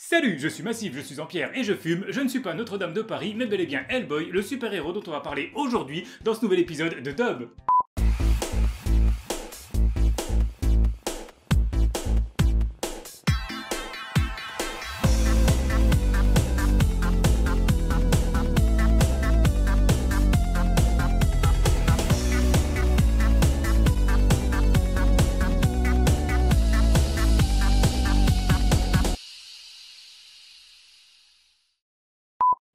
Salut, je suis Massif, je suis en pierre et je fume, je ne suis pas Notre-Dame de Paris, mais bel et bien Hellboy, le super-héros dont on va parler aujourd'hui dans ce nouvel épisode de Dub.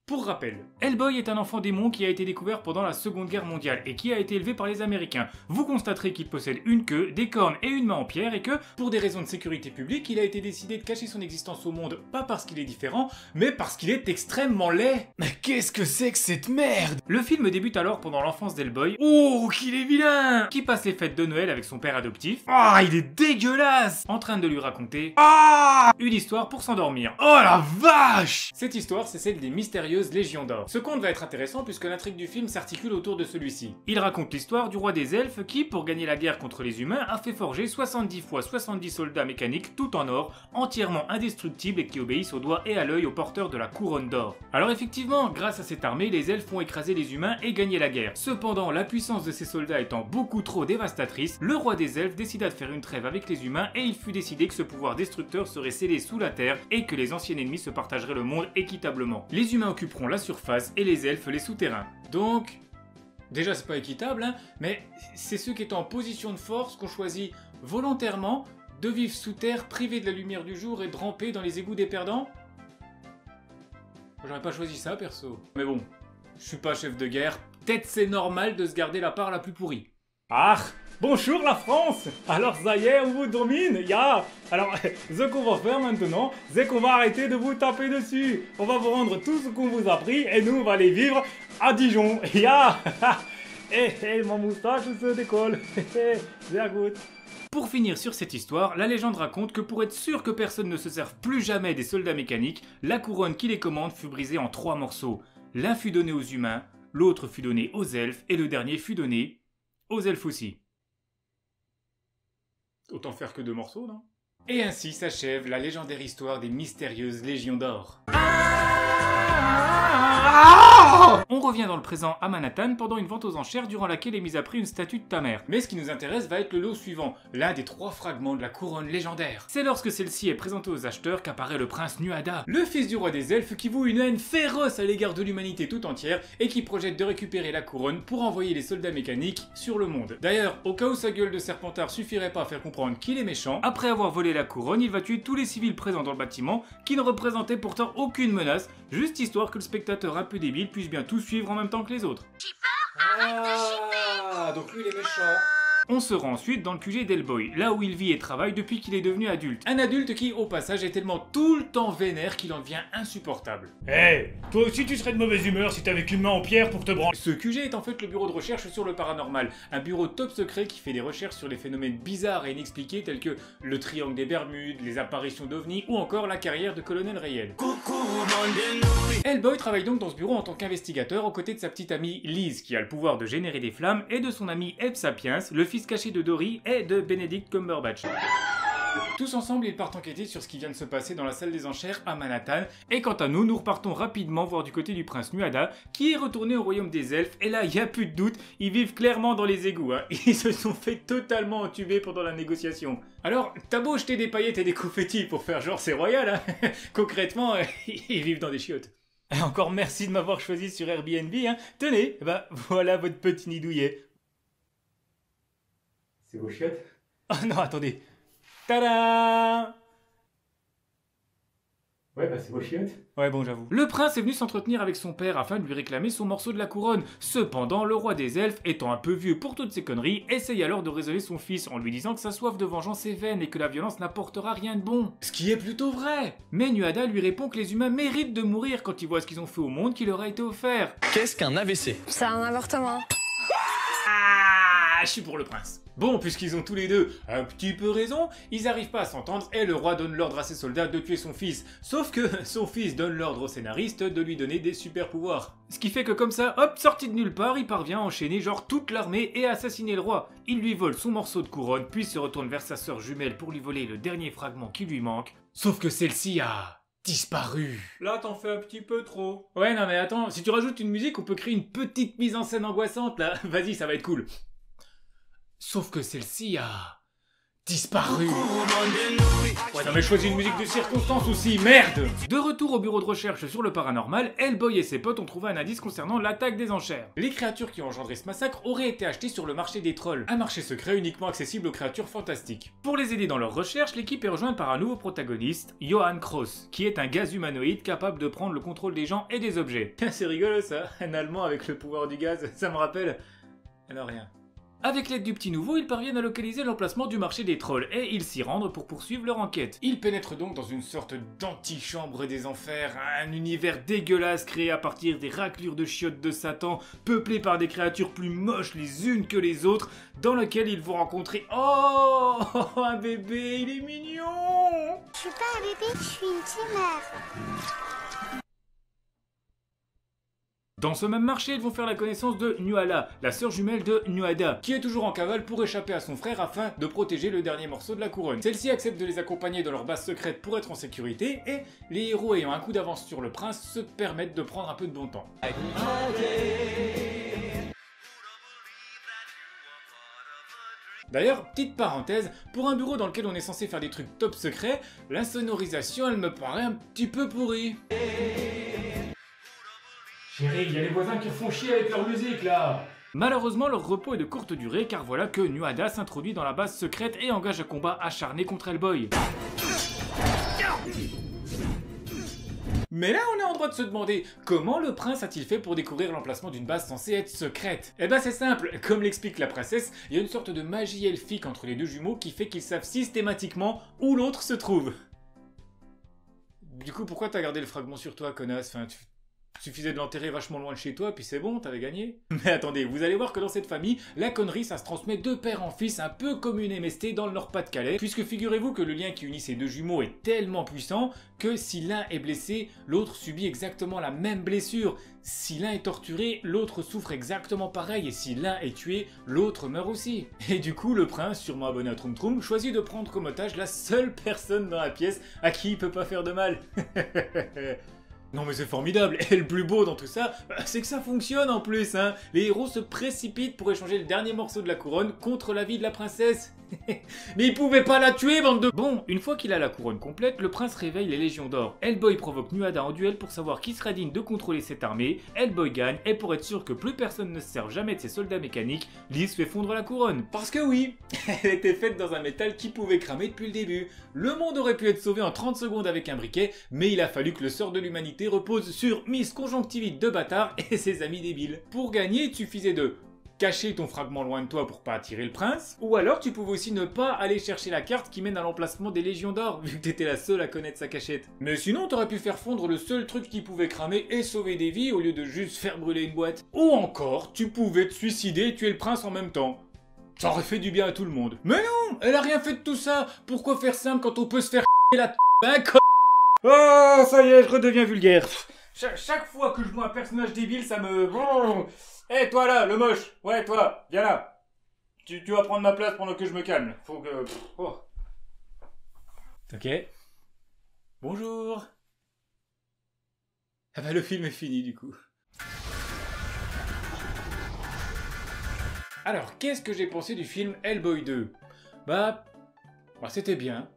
Pour rappel, Hellboy est un enfant démon qui a été découvert pendant la Seconde Guerre mondiale et qui a été élevé par les Américains. Vous constaterez qu'il possède une queue, des cornes et une main en pierre et que, pour des raisons de sécurité publique, il a été décidé de cacher son existence au monde, pas parce qu'il est différent, mais parce qu'il est extrêmement laid. Mais qu'est-ce que c'est que cette merde? Le film débute alors pendant l'enfance d'Hellboy. Oh, qu'il est vilain! Qui passe les fêtes de Noël avec son père adoptif. Ah, il est dégueulasse! En train de lui raconter une histoire pour s'endormir. Oh la vache! Cette histoire, c'est celle des mystérieuses Légions d'Or. Ce conte va être intéressant puisque l'intrigue du film s'articule autour de celui-ci. Il raconte l'histoire du roi des elfes qui, pour gagner la guerre contre les humains, a fait forger 70 fois 70 soldats mécaniques tout en or, entièrement indestructibles et qui obéissent au doigt et à l'œil aux porteurs de la couronne d'or. Alors effectivement, grâce à cette armée, les elfes ont écrasé les humains et gagné la guerre. Cependant, la puissance de ces soldats étant beaucoup trop dévastatrice, le roi des elfes décida de faire une trêve avec les humains et il fut décidé que ce pouvoir destructeur serait scellé sous la terre et que les anciens ennemis se partageraient le monde équitablement. Les humains occuperont la surface et les elfes les souterrains. Donc, déjà c'est pas équitable, hein, mais c'est ceux qui étaient en position de force qu'on choisit volontairement de vivre sous terre, privés de la lumière du jour et de ramper dans les égouts des perdants. J'aurais pas choisi ça perso. Mais bon, je suis pas chef de guerre, peut-être c'est normal de se garder la part la plus pourrie. Ah! Bonjour la France! Alors ça y est, on vous domine, ya! Alors, ce qu'on va faire maintenant, c'est qu'on va arrêter de vous taper dessus. On va vous rendre tout ce qu'on vous a pris et nous, on va aller vivre à Dijon, ya! Eh, mon moustache se décolle. Sehr gut. Pour finir sur cette histoire, la légende raconte que pour être sûr que personne ne se serve plus jamais des soldats mécaniques, la couronne qui les commande fut brisée en 3 morceaux. L'un fut donné aux humains, l'autre fut donné aux elfes et le dernier fut donné aux elfes aussi. Autant faire que 2 morceaux, non? Et ainsi s'achève la légendaire histoire des mystérieuses Légions d'Or. On revient dans le présent à Manhattan pendant une vente aux enchères durant laquelle est mise à prix une statue de ta mère. Mais ce qui nous intéresse va être le lot suivant, l'un des 3 fragments de la couronne légendaire. C'est lorsque celle-ci est présentée aux acheteurs qu'apparaît le prince Nuada, le fils du roi des elfes qui voue une haine féroce à l'égard de l'humanité tout entière et qui projette de récupérer la couronne pour envoyer les soldats mécaniques sur le monde. D'ailleurs, au cas où sa gueule de Serpentard suffirait pas à faire comprendre qu'il est méchant, après avoir volé la couronne, il va tuer tous les civils présents dans le bâtiment qui ne représentaient pourtant aucune menace, juste histoire que le spectateur un peu débile puisse bien tout suivre en même temps que les autres. Ah, donc lui il est méchant. On se rend ensuite dans le QG d'Hellboy, là où il vit et travaille depuis qu'il est devenu adulte. Un adulte qui, au passage, est tellement tout le temps vénère qu'il en devient insupportable. Hey, toi aussi tu serais de mauvaise humeur si t'avais qu'une main en pierre pour te branler. Ce QG est en fait le bureau de recherche sur le paranormal, un bureau top secret qui fait des recherches sur les phénomènes bizarres et inexpliqués tels que le triangle des Bermudes, les apparitions d'ovnis ou encore la carrière de Colonel Rayel. Hellboy travaille donc dans ce bureau en tant qu'investigateur aux côtés de sa petite amie Liz qui a le pouvoir de générer des flammes et de son ami Eb Sapiens, le fils caché de Dory et de Benedict Cumberbatch. Tous ensemble, ils partent enquêter sur ce qui vient de se passer dans la salle des enchères à Manhattan, et quant à nous, nous repartons rapidement voir du côté du prince Nuada, qui est retourné au royaume des elfes, et là, y a plus de doute, ils vivent clairement dans les égouts, hein. Ils se sont fait totalement entuber pendant la négociation. Alors, t'as beau jeter des paillettes et des confettis pour faire genre c'est royal, hein. Concrètement, ils vivent dans des chiottes. Et encore merci de m'avoir choisi sur Airbnb, hein. Tenez, bah voilà votre petit nid douillet. C'est vos chiottes? Oh non, attendez. Tadam! Ouais, bah c'est vos chiottes. Ouais, bon, j'avoue. Le prince est venu s'entretenir avec son père afin de lui réclamer son morceau de la couronne. Cependant, le roi des elfes, étant un peu vieux pour toutes ces conneries, essaye alors de raisonner son fils en lui disant que sa soif de vengeance est vaine et que la violence n'apportera rien de bon. Ce qui est plutôt vrai. Mais Nuada lui répond que les humains méritent de mourir quand ils voient ce qu'ils ont fait au monde qui leur a été offert. Qu'est-ce qu'un AVC? C'est un avortement. Ah, je suis pour le prince. Bon, puisqu'ils ont tous les deux un petit peu raison, ils arrivent pas à s'entendre et le roi donne l'ordre à ses soldats de tuer son fils. Sauf que son fils donne l'ordre au scénariste de lui donner des super pouvoirs. Ce qui fait que comme ça, hop, sorti de nulle part, il parvient à enchaîner genre toute l'armée et à assassiner le roi. Il lui vole son morceau de couronne, puis se retourne vers sa sœur jumelle pour lui voler le dernier fragment qui lui manque. Sauf que celle-ci a disparu. Là, t'en fais un petit peu trop. Ouais, non mais attends, si tu rajoutes une musique, on peut créer une petite mise en scène angoissante, là. Vas-y, ça va être cool. Sauf que celle-ci a disparu. Ouais, non mais choisis une musique de circonstance aussi, merde. De retour au bureau de recherche sur le paranormal, Hellboy et ses potes ont trouvé un indice concernant l'attaque des enchères. Les créatures qui ont engendré ce massacre auraient été achetées sur le marché des trolls, un marché secret uniquement accessible aux créatures fantastiques. Pour les aider dans leur recherche, l'équipe est rejointe par un nouveau protagoniste, Johann Kroos, qui est un gaz humanoïde capable de prendre le contrôle des gens et des objets. C'est rigolo ça, un allemand avec le pouvoir du gaz, ça me rappelle... Alors rien. Avec l'aide du petit nouveau, ils parviennent à localiser l'emplacement du marché des trolls et ils s'y rendent pour poursuivre leur enquête. Ils pénètrent donc dans une sorte d'antichambre des enfers, un univers dégueulasse créé à partir des raclures de chiottes de Satan, peuplé par des créatures plus moches les unes que les autres, dans lequel ils vont rencontrer... Oh, un bébé, il est mignon. Je suis pas un bébé, je suis une tumeur. Dans ce même marché, ils vont faire la connaissance de Nuala, la sœur jumelle de Nuada, qui est toujours en cavale pour échapper à son frère afin de protéger le dernier morceau de la couronne. Celle-ci accepte de les accompagner dans leur base secrète pour être en sécurité, et les héros ayant un coup d'avance sur le prince se permettent de prendre un peu de bon temps. D'ailleurs, petite parenthèse, pour un bureau dans lequel on est censé faire des trucs top secrets, l'insonorisation elle me paraît un petit peu pourrie. Chérie, il y a les voisins qui font chier avec leur musique là. Malheureusement, leur repos est de courte durée car voilà que Nuada s'introduit dans la base secrète et engage un combat acharné contre Hellboy. Mais là, on est en droit de se demander comment le prince a-t-il fait pour découvrir l'emplacement d'une base censée être secrète? Eh ben c'est simple, comme l'explique la princesse, il y a une sorte de magie elfique entre les deux jumeaux qui fait qu'ils savent systématiquement où l'autre se trouve. Du coup, pourquoi t'as gardé le fragment sur toi, connasse? Enfin, suffisait de l'enterrer vachement loin de chez toi, puis c'est bon, t'avais gagné. Mais attendez, vous allez voir que dans cette famille, la connerie, ça se transmet de père en fils, un peu comme une MST dans le Nord-Pas-de-Calais, puisque figurez-vous que le lien qui unit ces deux jumeaux est tellement puissant que si l'un est blessé, l'autre subit exactement la même blessure. Si l'un est torturé, l'autre souffre exactement pareil, et si l'un est tué, l'autre meurt aussi. Et du coup, le prince, sûrement abonné à Troum Troum, choisit de prendre comme otage la seule personne dans la pièce à qui il peut pas faire de mal. Non mais c'est formidable, et le plus beau dans tout ça, c'est que ça fonctionne en plus, hein. Les héros se précipitent pour échanger le dernier morceau de la couronne contre la vie de la princesse. Mais ils pouvaient pas la tuer, bande de... Bon, une fois qu'il a la couronne complète, le prince réveille les légions d'or. Hellboy provoque Nuada en duel pour savoir qui sera digne de contrôler cette armée, Hellboy gagne, et pour être sûr que plus personne ne se serve jamais de ses soldats mécaniques, Liz fait fondre la couronne. Parce que oui, elle était faite dans un métal qui pouvait cramer depuis le début. Le monde aurait pu être sauvé en 30 secondes avec un briquet, mais il a fallu que le sort de l'humanité repose sur Miss Conjonctivite de bâtard et ses amis débiles. Pour gagner, il suffisait de cacher ton fragment loin de toi pour pas attirer le prince, ou alors tu pouvais aussi ne pas aller chercher la carte qui mène à l'emplacement des légions d'or, vu que t'étais la seule à connaître sa cachette. Mais sinon, t'aurais pu faire fondre le seul truc qui pouvait cramer et sauver des vies au lieu de juste faire brûler une boîte. Ou encore, tu pouvais te suicider et tuer le prince en même temps. Ça aurait fait du bien à tout le monde. Mais non, elle a rien fait de tout ça. Pourquoi faire simple quand on peut se faire la Oh, ça y est, je redeviens vulgaire. Chaque fois que je vois un personnage débile, ça me... Hé, toi là, le moche. Ouais, toi, viens là. Tu vas prendre ma place pendant que je me calme. Faut que... Oh. Ok. Bonjour. Ah bah le film est fini du coup. Alors, qu'est-ce que j'ai pensé du film Hellboy 2? Bah c'était bien.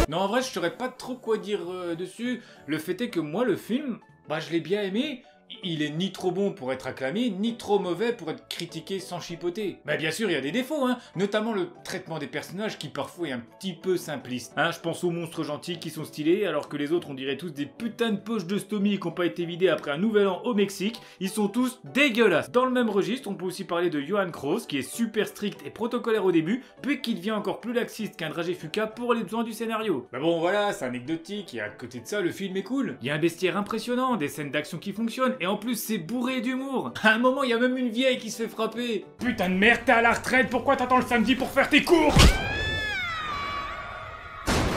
Non, en vrai, je saurais pas trop quoi dire dessus. Le fait est que moi, le film, je l'ai bien aimé. Il est ni trop bon pour être acclamé, ni trop mauvais pour être critiqué sans chipoter. Bah bien sûr, il y a des défauts, hein, notamment le traitement des personnages qui parfois est un petit peu simpliste. Hein, je pense aux monstres gentils qui sont stylés, alors que les autres on dirait tous des putains de poches de stomie qui n'ont pas été vidées après un nouvel an au Mexique. Ils sont tous dégueulasses. Dans le même registre, on peut aussi parler de Johann Kroos, qui est super strict et protocolaire au début, puis qui devient encore plus laxiste qu'un dragé Fuka pour les besoins du scénario. Bah bon voilà, c'est anecdotique, et à côté de ça, le film est cool. Il y a un bestiaire impressionnant, des scènes d'action qui fonctionnent, et en plus c'est bourré d'humour. À un moment, il y a même une vieille qui se fait frapper. Putain de merde, t'es à la retraite, pourquoi t'attends le samedi pour faire tes cours?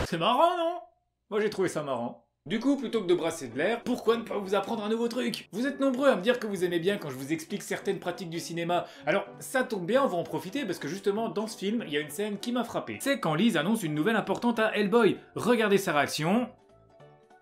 C'est marrant, non? Moi j'ai trouvé ça marrant. Du coup, plutôt que de brasser de l'air, pourquoi ne pas vous apprendre un nouveau truc? Vous êtes nombreux à me dire que vous aimez bien quand je vous explique certaines pratiques du cinéma. Alors, ça tombe bien, on va en profiter parce que justement, dans ce film, il y a une scène qui m'a frappé. C'est quand Liz annonce une nouvelle importante à Hellboy. Regardez sa réaction.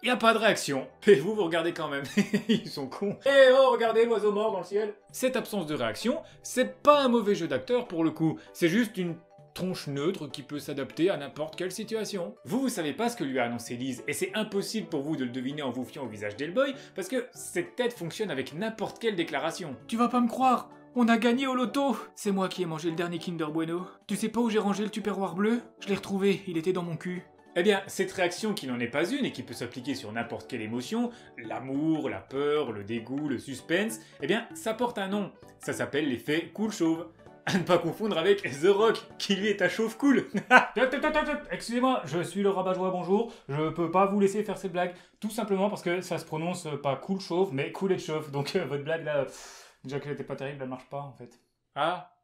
y a pas de réaction. Et vous regardez quand même. Ils sont cons. Eh oh, regardez l'oiseau mort dans le ciel. Cette absence de réaction, c'est pas un mauvais jeu d'acteur pour le coup. C'est juste une tronche neutre qui peut s'adapter à n'importe quelle situation. Vous savez pas ce que lui a annoncé Liz, et c'est impossible pour vous de le deviner en vous fiant au visage d'Hellboy, parce que cette tête fonctionne avec n'importe quelle déclaration. Tu vas pas me croire, on a gagné au loto. C'est moi qui ai mangé le dernier Kinder Bueno. Tu sais pas où j'ai rangé le tupperware bleu? Je l'ai retrouvé, il était dans mon cul. Eh bien, cette réaction qui n'en est pas une et qui peut s'appliquer sur n'importe quelle émotion, l'amour, la peur, le dégoût, le suspense, eh bien, ça porte un nom. Ça s'appelle l'effet cool chauve. À ne pas confondre avec The Rock, qui lui est un chauve cool. Excusez-moi, je suis le rabat-joie, bonjour. Je peux pas vous laisser faire cette blague, tout simplement parce que ça se prononce pas cool chauve, mais cool et chauve. Donc votre blague là, déjà qu'elle était pas terrible, elle marche pas en fait. Ah?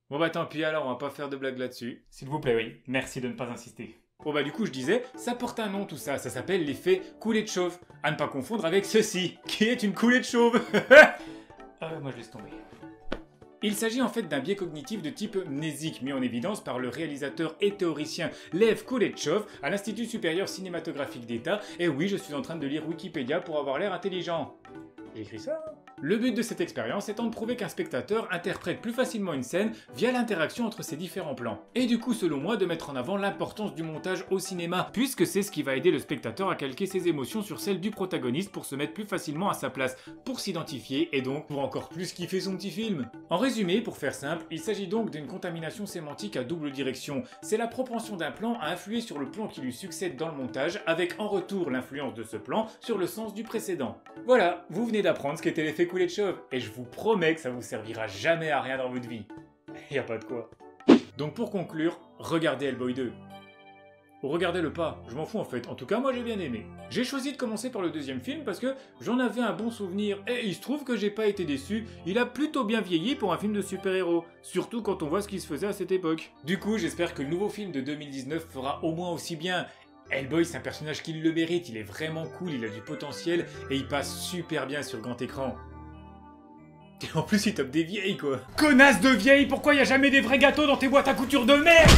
Bon bah tant pis alors, on va pas faire de blague là-dessus. S'il vous plaît, oui. Merci de ne pas insister. Bon bah du coup je disais, ça porte un nom tout ça, ça s'appelle l'effet coulée de chauve. À ne pas confondre avec ceci, qui est une coulée de chauve. Moi je laisse tomber. Il s'agit en fait d'un biais cognitif de type mnésique mis en évidence par le réalisateur et théoricien Lev Kuleshov à l'Institut supérieur cinématographique d'État. Et oui, je suis en train de lire Wikipédia pour avoir l'air intelligent. J'ai écrit ça? Le but de cette expérience étant de prouver qu'un spectateur interprète plus facilement une scène via l'interaction entre ses différents plans. Et du coup, selon moi, de mettre en avant l'importance du montage au cinéma, puisque c'est ce qui va aider le spectateur à calquer ses émotions sur celles du protagoniste pour se mettre plus facilement à sa place, pour s'identifier et donc pour encore plus kiffer son petit film. En résumé, pour faire simple, il s'agit donc d'une contamination sémantique à double direction. C'est la propension d'un plan à influer sur le plan qui lui succède dans le montage, avec en retour l'influence de ce plan sur le sens du précédent. Voilà, vous venez d'apprendre ce qu'était l'effet coulée de chauve, et je vous promets que ça vous servira jamais à rien dans votre vie. Y a pas de quoi. Donc pour conclure, regardez Hellboy 2. Ou regardez-le pas, je m'en fous en fait, en tout cas moi j'ai bien aimé. J'ai choisi de commencer par le deuxième film parce que j'en avais un bon souvenir, et il se trouve que j'ai pas été déçu, il a plutôt bien vieilli pour un film de super-héros, surtout quand on voit ce qui se faisait à cette époque. Du coup j'espère que le nouveau film de 2019 fera au moins aussi bien. Hellboy, c'est un personnage qui le mérite, il est vraiment cool, il a du potentiel, et il passe super bien sur grand écran. Et en plus, il tape des vieilles, quoi. Connasse de vieille, pourquoi y a jamais des vrais gâteaux dans tes boîtes à couture de merde?